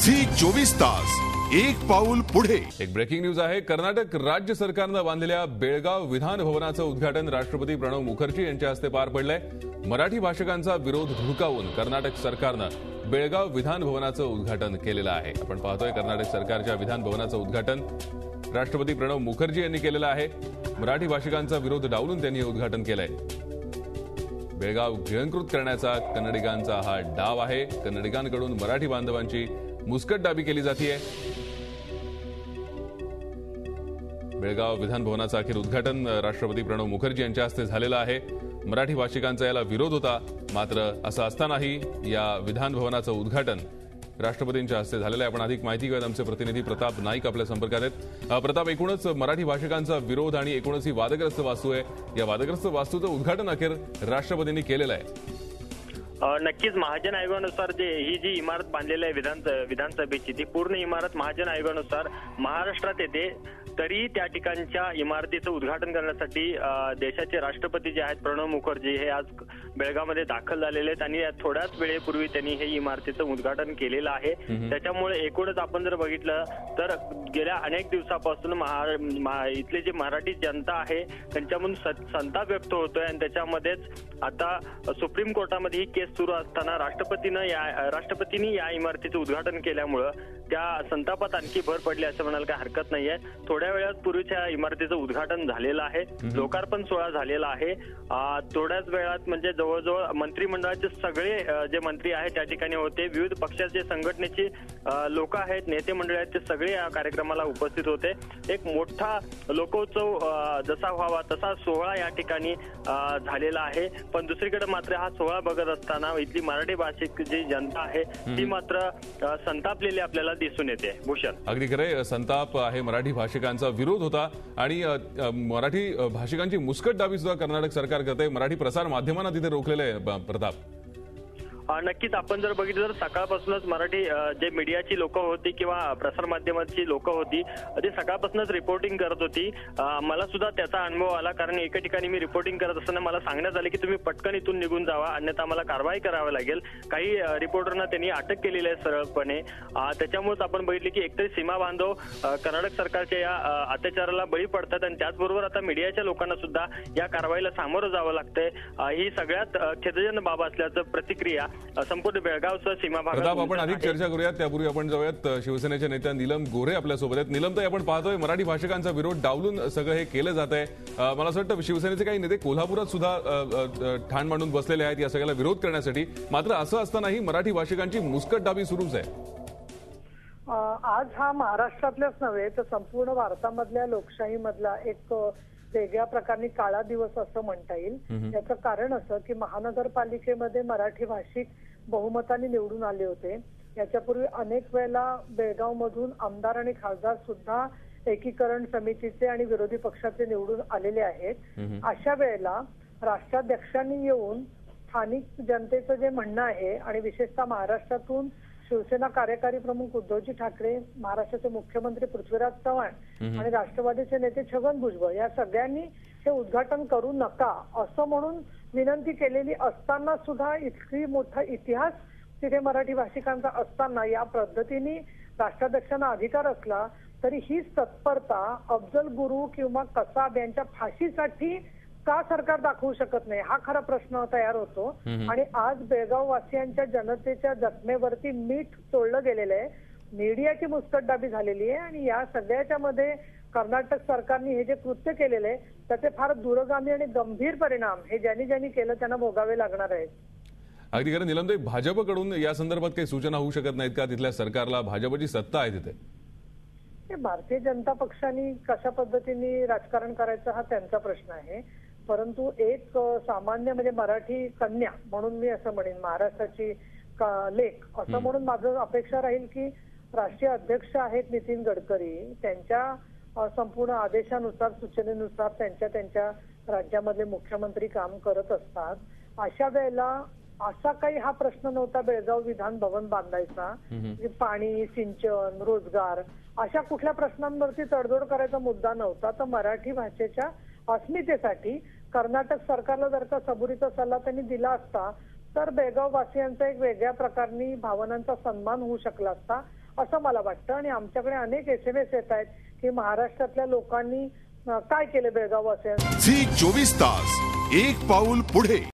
Zee 24 तास एक पाऊल पुढे। एक ब्रेकिंग न्यूज आहे। कर्नाटक राज्य सरकारनं बांधलेल्या बेळगाव विधान भवनाचं उद्घाटन राष्ट्रपती प्रणव मुखर्जी यांच्या हस्ते पार पडलंय। मराठी भाषिकांचा विरोध धुडकावून कर्नाटक सरकारनं बेळगाव विधान भवनाचं उद्घाटन केलेलं आहे। आपण पाहतोय कर्नाटक सरकारच्या विधान भवनाचं उद्घाटन राष्ट्रपती प्रणव मुखर्जी यांनी केलेलं आहे। मराठी भाषिकांचा विरोध डावलून त्यांनी हे उद्घाटन केलंय। बेळगाव गिळंकृत करण्याचा कन्नडिगांचा हा डाव आहे। कन्नडिगांकडून मराठी बांधवांची मुस्कटदाबी केली जातीये। बेळगाव विधान भवनाचं अखेर उद्घाटन राष्ट्रपती प्रणव मुखर्जी यांच्या हस्ते झालेलं आहे। मराठी भाषिकांचा याला विरोध होता, मात्र असं असतानाही या विधान भवनाचं उद्घाटन राष्ट्रपतींच्या हस्ते झालेलं आहे। आपण अधिक माहिती घेऊयात। आमचे प्रतिनिधी प्रताप नाईक आपल्या संपर्कात आहेत। प्रताप, एकूणच मराठी भाषिकांचा विरोध आणि एकूणच ही वादग्रस्त वास्तू आहे, या वादग्रस्त वास्तूचं उद्घाटन अखेर राष्ट्रपतींनी केलेलं आहे। नक्कीच महाजन आयोगानुसार ही जी इमारत बांधलेली आहे विधानसभेची, ती पूर्ण इमारत महाजन आयोगानुसार महाराष्ट्रात येते। तरी त्या ठिकाणच्या इमारतीचं उद्घाटन करण्यासाठी देशाचे राष्ट्रपती जे आहेत प्रणव मुखर्जी हे आज बेळगावमध्ये दाखल झालेले आहेत आणि थोड्याच वेळेपूर्वी त्यांनी हे इमारतीचं उद्घाटन केलेलं आहे। त्याच्यामुळे एकूणच आपण जर बघितलं तर गेल्या अनेक दिवसापासून इथले जे मराठी जनता आहे त्यांच्यामधून संताप व्यक्त होतोय आणि त्याच्यामध्येच आता सुप्रीम कोर्टामध्ये ही केस सुरू असताना राष्ट्रपतींनी या इमारतीचं उद्घाटन केल्यामुळं त्या संतापात आणखी भर पडली असं म्हणायला काही हरकत नाहीये। थोड्या वेळापूर्वीच या इमारतीचं उद्घाटन झालेलं आहे, लोकार्पण सोहळा झालेला आहे। थोड्याच वेळात म्हणजे जवळजवळ मंत्रिमंडळाचे सगळे जे मंत्री आहेत त्या ठिकाणी होते। विविध पक्षाचे संघटनेचे लोक आहेत, नेते मंडळी आहेत, ते सगळे या कार्यक्रमाला उपस्थित होते। एक मोठा लोकोत्सव जसा व्हावा तसा सोहळा या ठिकाणी झालेला आहे। पण दुसरीकडे मात्र हा सोहळा बघत असताना इथली मराठी भाषिक जी जनता आहे ती मात्र संतापलेली आपल्याला दिसून येते। भूषण, अगदी खरंय, संताप आहे, मराठी भाषिकांचा विरोध होता आणि मराठी भाषिकांची मुस्कटदाबी सुद्धा कर्नाटक सरकार करते। मराठी प्रसार माध्यमांना तिथे रोखलेलं आहे। प्रताप, नक्कीच आपण जर बघितलं तर सकाळपासूनच मराठी जे मीडियाची लोक होती किंवा प्रसार माध्यमाची लोक होती ते सकाळपासूनच रिपोर्टिंग करत होती। मला सुद्धा त्याचा अनुभव आला, कारण एका ठिकाणी मी रिपोर्टिंग करत असताना मला सांगण्यात आले की तुम्ही पटकन इथून निघून जावा, अन्यथा मला कारवाई करावी लागेल। काही रिपोर्टरना त्यांनी अटक केलेली आहे सरळपणे। त्याच्यामुळेच आपण बघितले की एकतरी सीमा बांधव कर्नाटक सरकारच्या या अत्याचाराला बळी पडतात आणि त्याचबरोबर आता मीडियाच्या लोकांना सुद्धा या कारवाईला सामोरं जावं लागतंय। ही सगळ्यात खेदजनक बाब असल्याचं प्रतिक्रिया संपूर्ण बेळगावचं सीमा भागात। प्रताप, आपण अधिक चर्चा करूयात त्यापूर्वी आपण जाऊयात शिवसेनेच्या नेत्या नीलम गोऱ्हे आपल्या सोबत आहेत। नीलमताई, आपण पाहतोय मराठी भाषिकांचा विरोध डावलून सगळं हे केलं जात आहे। मला असं वाटतं शिवसेनेचे काही नेते कोल्हापुरात सुद्धा ठाण मांडून बसलेले आहेत या सगळ्याला विरोध करण्यासाठी, मात्र असं असतानाही मराठी भाषिकांची मुस्कटदाबी सुरूच आहे। आज हा महाराष्ट्रातल्याच नव्हे तर संपूर्ण भारतामधल्या लोकशाहीमधला एक वेगळ्या प्रकारची काळा दिवस असं म्हणता येईल। याचं कारण असं की महानगरपालिकेमध्ये मराठी भाषिक बहुमताने निवडून आले होते। याच्यापूर्वी अनेक वेळेला बेळगाव मधून आमदार आणि खासदार सुद्धा एकीकरण समितीचे आणि विरोधी पक्षाचे निवडून आलेले आहेत। अशा वेळेला राष्ट्राध्यक्षांनी येऊन स्थानिक जनतेचं जे म्हणणं आहे आणि विशेषतः महाराष्ट्रातून शिवसेना कार्यकारी प्रमुख उद्धवजी ठाकरे, महाराष्ट्राचे मुख्यमंत्री पृथ्वीराज चव्हाण आणि राष्ट्रवादीचे नेते छगन भुजबळ या सगळ्यांनी हे उद्घाटन करू नका असं म्हणून विनंती केलेली असताना सुद्धा इतकी मोठा इतिहास तिथे मराठी भाषिकांचा असताना या पद्धतीने राष्ट्राध्यक्षांना अधिकार असला तरी हीच तत्परता अफजल गुरु किंवा कसाब यांच्या फाशीसाठी का सरकार दाखवू शकत नाही, हा खरा प्रश्न तयार होतो। आणि आज बेळगाव वासियांच्या जनतेच्या जखमेवरती मीठ चोळलं गेलेलं आहे, मीडियाची मुस्कटदाबी झालेली आहे आणि या सगळ्याच्या मध्ये कर्नाटक सरकारने हे जे कृत्य केलेलं आहे त्याचे फार दूरगामी आणि गंभीर परिणाम हे ज्यांनी केलं त्यांना भोगावे लागणार आहेत। अगदी खरं नीलमताई, भाजपकडून या संदर्भात काही सूचना होऊ शकत नाहीत का? तिथल्या सरकारला भाजपची सत्ता आहे तिथे। भारतीय जनता पक्षाने कशा पद्धतीने राजकारण करायचं हा त्यांचा प्रश्न आहे, परंतु एक सामान्य म्हणजे मराठी कन्या म्हणून मी असं म्हणेन, महाराष्ट्राची लेख असं म्हणून माझं अपेक्षा राहील की राष्ट्रीय अध्यक्ष आहेत नितीन गडकरी, त्यांच्या संपूर्ण आदेशानुसार सूचनेनुसार त्यांच्या राज्यामधले मुख्यमंत्री काम करत असतात। अशा वेळेला असा काही हा प्रश्न नव्हता बेळगाव विधान भवन बांधायचा, पाणी, सिंचन, रोजगार अशा कुठल्या प्रश्नांवरती तडजोड करायचा मुद्दा नव्हता। तर मराठी भाषेच्या अस्मितेसाठी कर्नाटक सरकारला जर का सबुरीचा सल्ला त्यांनी दिला असता तर बेळगाव वासियांचा एक वेगळ्या प्रकारनी भावनांचा सन्मान होऊ शकला असता असं मला वाटतं. आणि आमच्याकडे अनेक SMS येत आहेत की महाराष्ट्रातल्या लोकांनी काय केलं बेळगाव असेल. झी 24 तास एक पाऊल पुढे.